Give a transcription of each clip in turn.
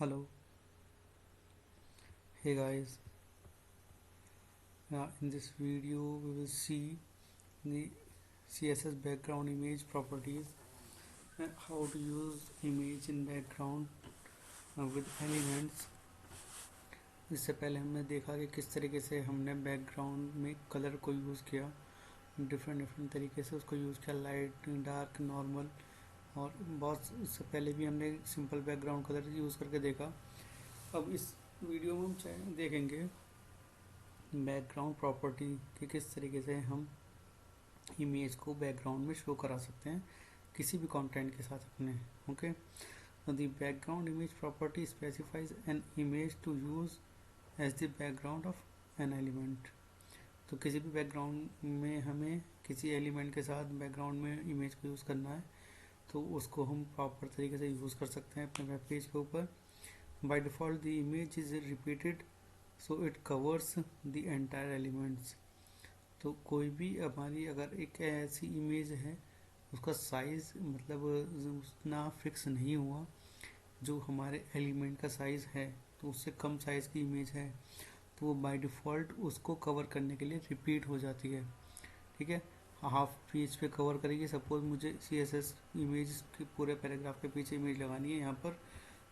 Hello, hey guys. In this video, we will see the CSS background image properties and how to use image in background with elements. इससे पहले हमने देखा कि किस तरीके से हमने बैकग्राउंड में कलर को यूज़ किया, डिफरेंट तरीके से उसको यूज़ किया, लाइट, डार्क, नॉर्मल, और बहुत इससे पहले भी हमने सिंपल बैकग्राउंड कलर यूज़ करके देखा। अब इस वीडियो में हम देखेंगे बैकग्राउंड प्रॉपर्टी कि किस तरीके से हम इमेज को बैकग्राउंड में शो करा सकते हैं किसी भी कंटेंट के साथ अपने। Okay, the background image property specifies an image to use as the background of an element. तो किसी भी बैकग्राउंड में हमें किसी एलिमेंट के साथ बैकग्राउंड में इमेज को यूज़ करना है तो उसको हम प्रॉपर तरीके से यूज़ कर सकते हैं अपने वेब पेज के ऊपर। By default the image is repeated so it covers the entire elements. तो कोई भी हमारी अगर एक ऐसी इमेज है उसका साइज़ मतलब उतना फिक्स नहीं हुआ जो हमारे एलिमेंट का साइज़ है, तो उससे कम साइज़ की इमेज है तो वो बाय डिफ़ॉल्ट उसको कवर करने के लिए रिपीट हो जाती है। ठीक है, हाफ पेज पे कवर करेगी। सपोज मुझे CSS इमेज के पूरे पैराग्राफ के पीछे इमेज लगानी है यहाँ पर,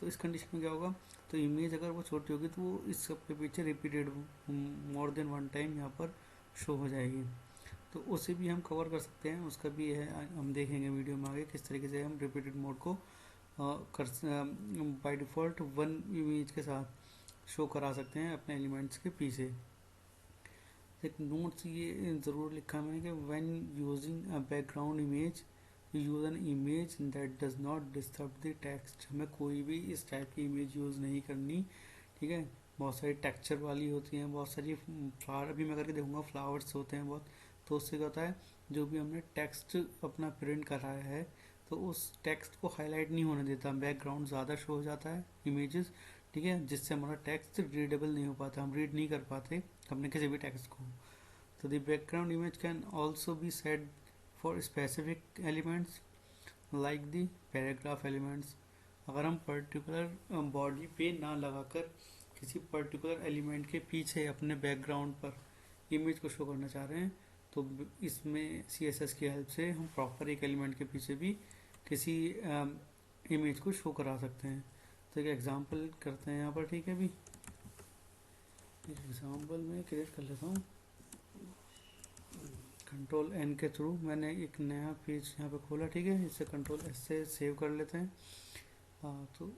तो इस कंडीशन में क्या होगा, तो इमेज अगर वो छोटी होगी तो वो इस सब के पीछे repeated more than one time यहाँ पर शो हो जाएगी। तो उसे भी हम कवर कर सकते हैं, उसका भी है, हम देखेंगे वीडियो में आगे किस तरीके से हम रिपीटेड मोड को कर बाय डिफ़ॉल्ट वन इमेज के साथ शो करा सकते हैं अपने एलिमेंट्स के पीछे। एक नोट्स ये ज़रूर लिखा मैंने कि when using a background image use an image that does not disturb the text. हमें कोई भी इस टाइप की इमेज यूज़ नहीं करनी। ठीक है, बहुत सारी टेक्सचर वाली होती हैं, बहुत सारी फ्लावर, अभी मैं करके देखूंगा, फ्लावर्स होते हैं बहुत। तो उससे क्या होता है, जो भी हमने टेक्स्ट अपना प्रिंट कराया है तो उस टेक्स्ट को हाईलाइट नहीं होने देता, बैकग्राउंड ज़्यादा शो हो जाता है इमेजेस। ठीक है, जिससे हमारा टेक्स्ट रीडेबल नहीं हो पाता, हम रीड नहीं कर पाते अपने किसी भी टेक्स्ट को। तो the background image can also be set for specific elements like the paragraph elements. अगर हम पर्टिकुलर बॉडी पे ना लगाकर किसी पर्टिकुलर एलिमेंट के पीछे अपने बैकग्राउंड पर इमेज को शो करना चाह रहे हैं तो इसमें CSS की हेल्प से हम प्रॉपर एक एलिमेंट के पीछे भी किसी इमेज को शो करा सकते हैं। तो एक एग्जांपल करते हैं यहाँ पर। ठीक है, अभी एक एग्जांपल में क्रिएट कर लेता हूँ। Ctrl+N के थ्रू मैंने एक नया पेज यहाँ पे खोला। ठीक है, इसे Ctrl+S से सेव कर लेते हैं। तो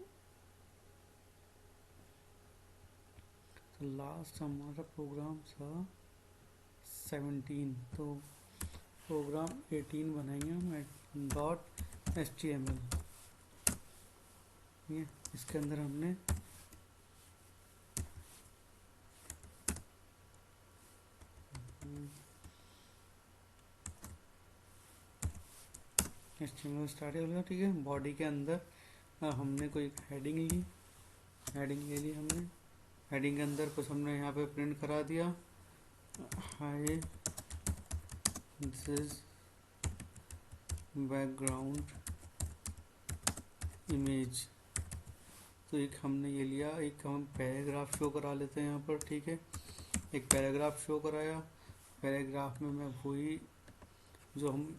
लास्ट हमारा प्रोग्राम था 17, तो प्रोग्राम 18 बनाएंगे हम .html। ये इसके अंदर हमने HTML स्टार्ट हो गया। ठीक है, बॉडी के अंदर हमने कोई हेडिंग ली, हेडिंग ले ली हमने, हेडिंग के अंदर कुछ हमने यहाँ पे प्रिंट करा दिया, hi this is background image. तो एक हमने ये लिया, एक हम पैराग्राफ शो करा लेते हैं यहाँ पर। ठीक है, एक पैराग्राफ शो कराया, पैराग्राफ में मैं वही जो हम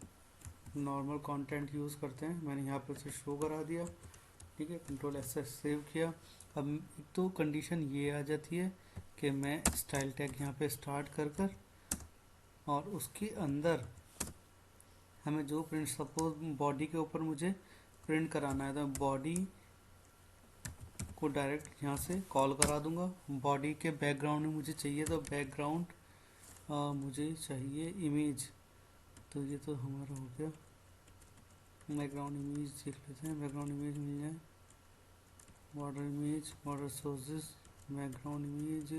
नॉर्मल कंटेंट यूज़ करते हैं मैंने यहाँ पर से शो करा दिया। ठीक है, Ctrl+S से सेव किया। अब तो कंडीशन ये आ जाती है कि मैं स्टाइल टैग यहाँ पे स्टार्ट कर और उसके अंदर हमें जो प्रिंट, सपोज बॉडी के ऊपर मुझे प्रिंट कराना है तो बॉडी को डायरेक्ट यहाँ से कॉल करा दूंगा। बॉडी के बैकग्राउंड में मुझे चाहिए तो बैकग्राउंड मुझे चाहिए इमेज, तो ये तो हमारा हो गया। बैकग्राउंड इमेज देख लेते हैं, बैकग्राउंड इमेज मिल जाए, border image, border sources, background image.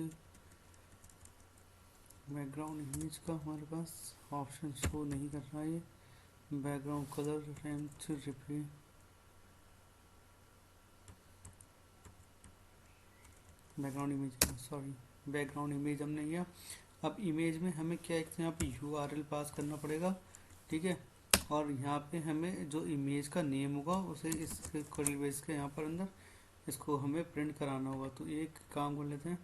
Background image का हमारे पास ऑप्शन शो नहीं कर रहा है। ये background colour length repeat, background image, sorry background image हमने लिया। अब इमेज में हमें क्या एक यहाँ पे URL पास करना पड़ेगा। ठीक है, और यहाँ पे हमें जो इमेज का नेम होगा उसे इस कर्ली ब्रेस के यहाँ पर अंदर इसको हमें प्रिंट कराना होगा। तो एक काम कर लेते हैं,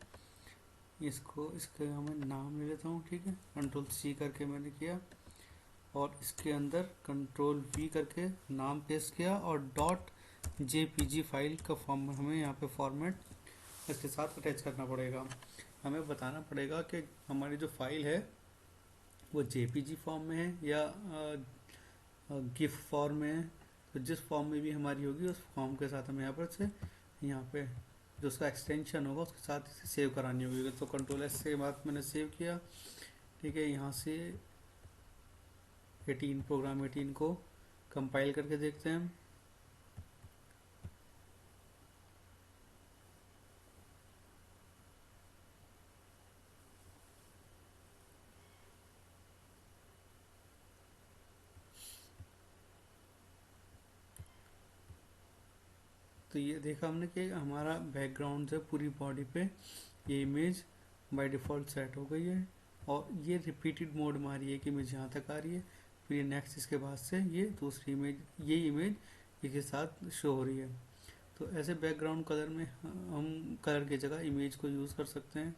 इसके हमें नाम ले लेता हूँ, ठीक है। कंट्रोल सी करके मैंने किया और इसके अंदर कंट्रोल वी करके नाम पेस्ट किया और डॉट जेपीजी फाइल का फॉर्म हमें यहाँ पे फॉर्मेट इसके साथ अटैच करना पड़ेगा। हमें बताना पड़ेगा कि हमारी जो फाइल है वो जेपीजी फॉर्म में है या गिफ फॉर्म में है। तो जिस फॉर्म में भी हमारी होगी उस फॉर्म के साथ हमें यहाँ पे जो उसका एक्सटेंशन होगा उसके साथ इसे सेव करानी होगी। तो कंट्रोल एस के बाद मैंने सेव किया, ठीक है। यहाँ से 18 प्रोग्राम 18 को कंपाइल करके देखते हैं। तो ये देखा हमने कि हमारा बैकग्राउंड से पूरी बॉडी पे ये इमेज बाय डिफ़ॉल्ट सेट हो गई है और ये रिपीटेड मोड में आ रही है कि इमेज यहाँ तक आ रही है, फिर ये नेक्स्ट इसके बाद से ये दूसरी इमेज, ये इमेज इसके साथ शो हो रही है। तो ऐसे बैकग्राउंड कलर में हम कलर की जगह इमेज को यूज़ कर सकते हैं।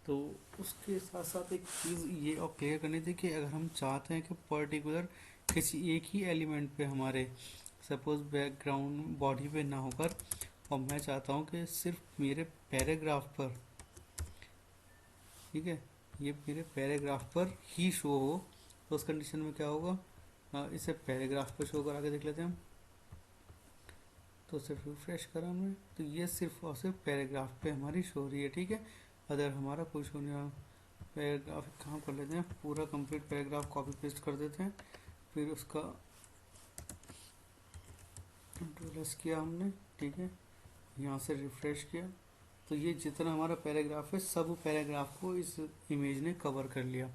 तो उसके साथ साथ एक चीज़ ये और क्लियर करनी थी कि अगर हम चाहते हैं कि पर्टिकुलर किसी एक ही एलिमेंट पे हमारे सपोज बैकग्राउंड बॉडी पे ना होकर और मैं चाहता हूँ कि सिर्फ मेरे पैराग्राफ पर, ठीक है, ये मेरे पैराग्राफ पर ही शो हो, तो उस कंडीशन में क्या होगा, इसे पैराग्राफ पे शो करा के देख लेते हैं हम। तो सिर्फ रिफ्रेश करा हमने, तो ये सिर्फ और सिर्फ पैराग्राफ पे हमारी शो हो रही है, ठीक है। अगर हमारा कोई शो नहीं रहा पैराग्राफ, काम कर लेते हैं, पूरा कंप्लीट पैराग्राफ कॉपी पेस्ट कर देते हैं, फिर उसका कंट्रोल एस किया हमने, ठीक है। यहाँ से रिफ्रेश किया तो ये जितना हमारा पैराग्राफ है सब पैराग्राफ को इस इमेज ने कवर कर लिया।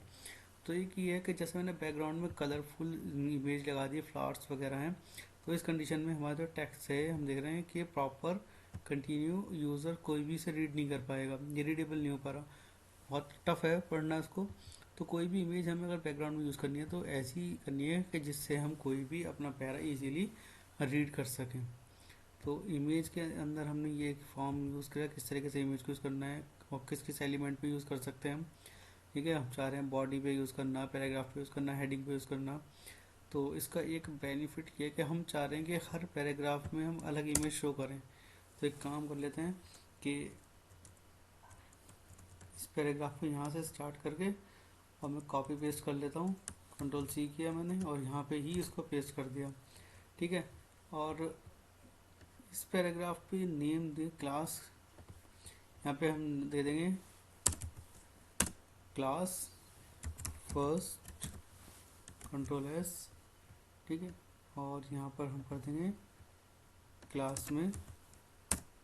तो एक ये है कि जैसे मैंने बैकग्राउंड में कलरफुल इमेज लगा दी, फ्लावर्स वगैरह हैं, तो इस कंडीशन में हमारा जो टेक्स्ट है हम देख रहे हैं कि प्रॉपर कंटिन्यू यूज़र कोई भी इसे रीड नहीं कर पाएगा, ये रीडेबल नहीं हो पा रहा, बहुत टफ है पढ़ना इसको। तो कोई भी इमेज हमें अगर बैकग्राउंड में यूज़ करनी है तो ऐसी करनी है कि जिससे हम कोई भी अपना पैरा इजीली रीड कर सकें। तो इमेज के अंदर हमने ये फॉर्म यूज़ किया, किस तरीके से इमेज को यूज़ करना है और किस किस एलिमेंट पे यूज़ कर सकते हैं हम, ठीक है। हम चाह रहे हैं बॉडी पे यूज़ करना, पैराग्राफ पे यूज़ करना, हेडिंग पे यूज़ करना। तो इसका एक बेनिफिट ये है कि हम चाह रहे हैं कि हर पैराग्राफ में हम अलग इमेज शो करें। तो एक काम कर लेते हैं कि इस पैराग्राफ को यहाँ से स्टार्ट करके और मैं कॉपी पेस्ट कर लेता हूँ, कंट्रोल सी किया मैंने और यहाँ पे ही इसको पेस्ट कर दिया, ठीक है। और इस पैराग्राफ पे नेम दे क्लास, यहाँ पे हम दे देंगे क्लास फर्स्ट, कंट्रोल एस, ठीक है। और यहाँ पर हम कर देंगे क्लास में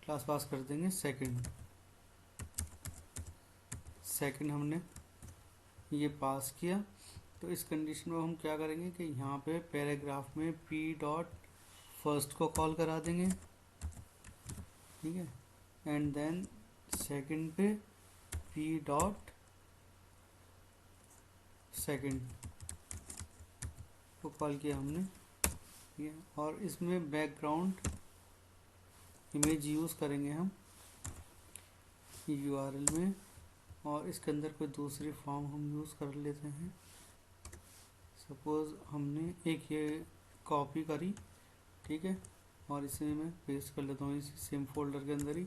क्लास पास कर देंगे सेकंड हमने ये पास किया। तो इस कंडीशन में हम क्या करेंगे कि यहाँ पे पैराग्राफ में पी डॉट फर्स्ट को कॉल करा देंगे, ठीक है। एंड देन सेकंड पे पी डॉट सेकंड को कॉल किया हमने, ठीक है। और इसमें बैकग्राउंड इमेज यूज़ करेंगे हम यूआरएल में, और इसके अंदर कोई दूसरी फॉर्म हम यूज़ कर लेते हैं। सपोज़ हमने एक ये कॉपी करी, ठीक है, और इसे मैं पेस्ट कर लेता हूँ इस सेम फोल्डर के अंदर ही,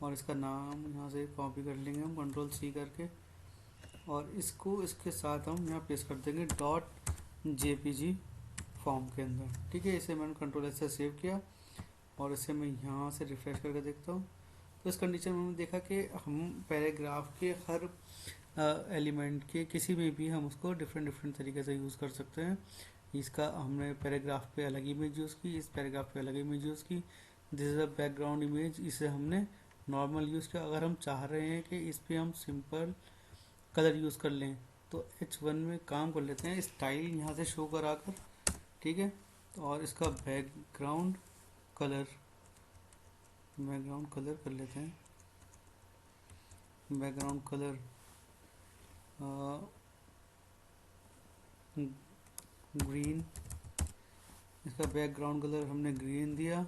और इसका नाम यहाँ से कॉपी कर लेंगे हम कंट्रोल सी करके, और इसको इसके साथ हम यहाँ पेस्ट कर देंगे डॉट जेपीजी फॉर्म के अंदर, ठीक है। इसे मैंने कंट्रोल एस से सेव किया और इसे मैं यहाँ से रिफ्रेश करके देखता हूँ। तो इस कंडीशन में हमने देखा कि हम पैराग्राफ के हर एलिमेंट के किसी में भी हम उसको डिफरेंट तरीके से यूज़ कर सकते हैं। इसका हमने पैराग्राफ पे अलग इमेज यूज़ की, इस पैराग्राफ पे अलग इमेज यूज़ की, this is a background image, इसे हमने नॉर्मल यूज़ किया। अगर हम चाह रहे हैं कि इस पर हम सिंपल कलर यूज़ कर लें तो H1 में काम कर लेते हैं, स्टाइल यहाँ से शो करा कर, ठीक है। और इसका बैकग्राउंड कलर कर लेते हैं, बैकग्राउंड कलर ग्रीन, इसका बैकग्राउंड कलर हमने ग्रीन दिया।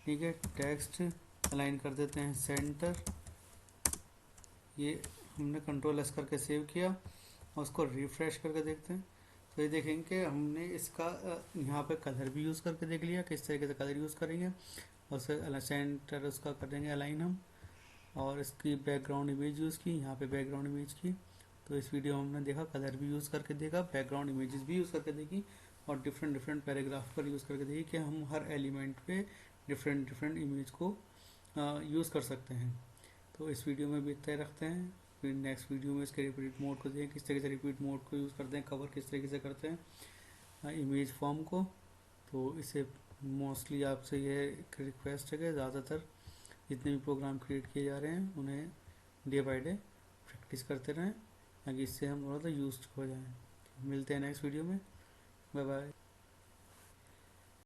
ठीक है। टेक्स्ट अलाइन कर देते हैं सेंटर। ये हमने कंट्रोल एस करके सेव किया और उसको रिफ्रेश करके देखते हैं। तो ये देखेंगे कि हमने इसका यहाँ पे कलर भी यूज़ करके देख लिया किस तरीके से कलर यूज़ करेंगे, और सेंटर उसका कर देंगे अलाइन हम। और इसकी बैकग्राउंड इमेज यूज़ की, यहाँ पे बैकग्राउंड इमेज की। तो इस वीडियो में हमने देखा कलर भी यूज़ करके देखा, बैकग्राउंड इमेजेस भी यूज़ करके देखी, और डिफरेंट डिफरेंट पैराग्राफ पर यूज़ करके देखी कि हम हर एलिमेंट पे डिफरेंट डिफरेंट इमेज को यूज़ कर सकते हैं। तो इस वीडियो में भी इतना ही रखते हैं। फिर नेक्स्ट वीडियो में इसके रिपीट मोड को देखें, किस तरीके से रिपीट मोड को यूज़ करते हैं, कवर किस तरीके से करते हैं इमेज फॉर्म को। तो इसे मोस्टली आपसे ये रिक्वेस्ट है कि ज़्यादातर जितने भी प्रोग्राम क्रिएट किए जा रहे हैं उन्हें डे बाय डे प्रैक्टिस करते रहें, ताकि इससे हम थोड़ा सा यूज हो जाएं। मिलते हैं नेक्स्ट वीडियो में। Bye bye.